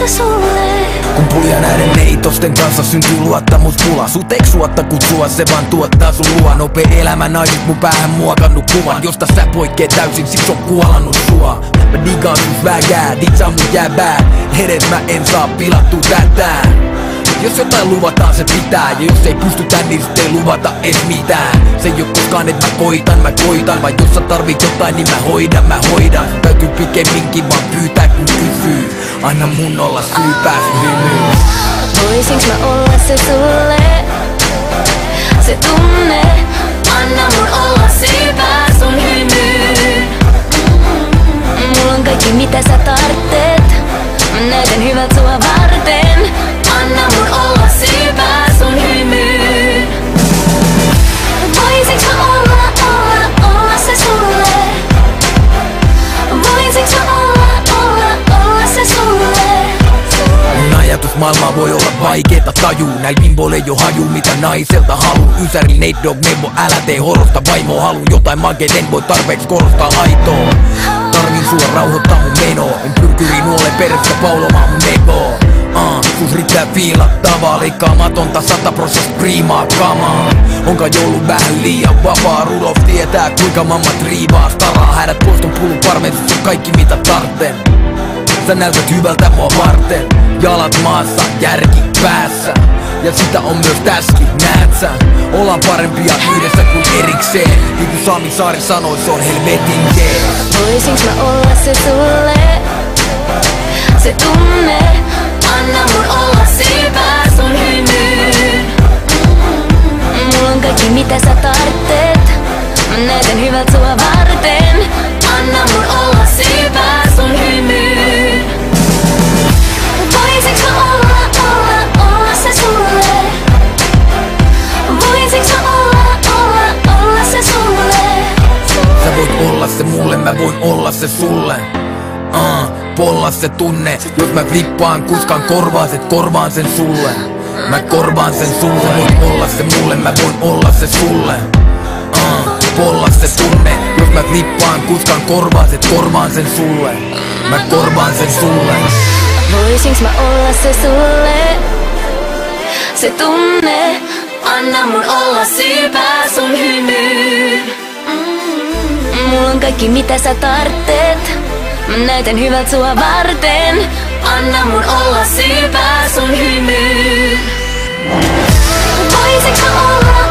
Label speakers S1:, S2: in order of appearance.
S1: se sulle.
S2: Kun pulja näiden neitosten kanssa syntyy luottamuspula. Sut eiks suotta kutsua, se vaan tuottaa sun luo. Nopea elämä naiset mun päähän muokannut kuvan, josta sä poikkeet täysin, siksi on kuolannut sua. Mä digaan sus vägää, ditsaa mun jäbää. Edes mä en saa pilattua tätä. Jos jotain luvataan se pitää, ja jos ei pystytä niin sit ei luvata edes mitään. Se ei oo koskaan et mä koitan, vai jos sä tarvit jotain niin mä hoidan. Täytyy pikemminkin vaan pyytää kun kysyy. Anna mun olla syypää sun hymyyn.
S1: Voisinks mä olla se sulle? Se tunne. Anna mun olla syypää sun hymyyn. Mulla on kaikki mitä sä tarvitset. Mä näytän hyvältä sua varten. Anna mun olla syypää sun hymyyn. Voisinks mä olla se sulle? Voisinks mä olla se sulle?
S2: Mun ajatusmaailmaa voi olla vaikeeta tajuu. Näil bimboille ei oo haju mitä naiselta haluu. Ysäri Nate Dogg Nebo, älä tee horosta vaimoa. Haluun jotain makeet, en voi tarpeeksi korostaa aitoa. Tarvin sua rauhoittaa mun menoa. En pyrkyri nuolle perästä paulomaan mun nekoa. Sus riittää fiilattavaa, leikkaamatonta 100% priimaa kamaa. Onka joulu vähän liian vapaa, Rudolf tietää kuinka mamma triivaa. Staraa hädät pois ton pulun parven, sus on kaikki mitä tarten. Sä näytät hyvältä mua varten. Jalat maassa, järki päässä. Ja sitä on myös täskin, näet sä? Ollaan parempia yhdessä kuin erikseen. Niin kuin Sami Saari sanoi, se on helvetin jees.
S1: Voisinks mä olla se sulle? Se tunne. Anna mun olla syypää sun hymyyn. Mulla on kaikki mitä sä tarvitset. Mä näytän hyvältä sua varten. Anna mun olla syypää sun hymyyn. Voisinks mä olla se sulle? Voisinks mä olla se sulle?
S2: Sä voit olla se mulle, mä voin olla se sulle. Polla se tunne, jos mä flippaan kuskan korvaaset, korvaan sen sulle. Mä korvaan sen sulle. Sä voit olla se mulle, mä voin olla se sulle. Polla se tunne, jos mä flippaan kuskan korvaaset, korvaan sen sulle. Mä korvaan sen sulle.
S1: Voisinks mä olla se sulle? Se tunne. Anna mun olla syypää sun hymyyn. Mulla on kaikki mitä sä tarvitset. Mä näytän hyvältä sua varten. Anna mun olla syypää sun hymyyn. Voisinks mä olla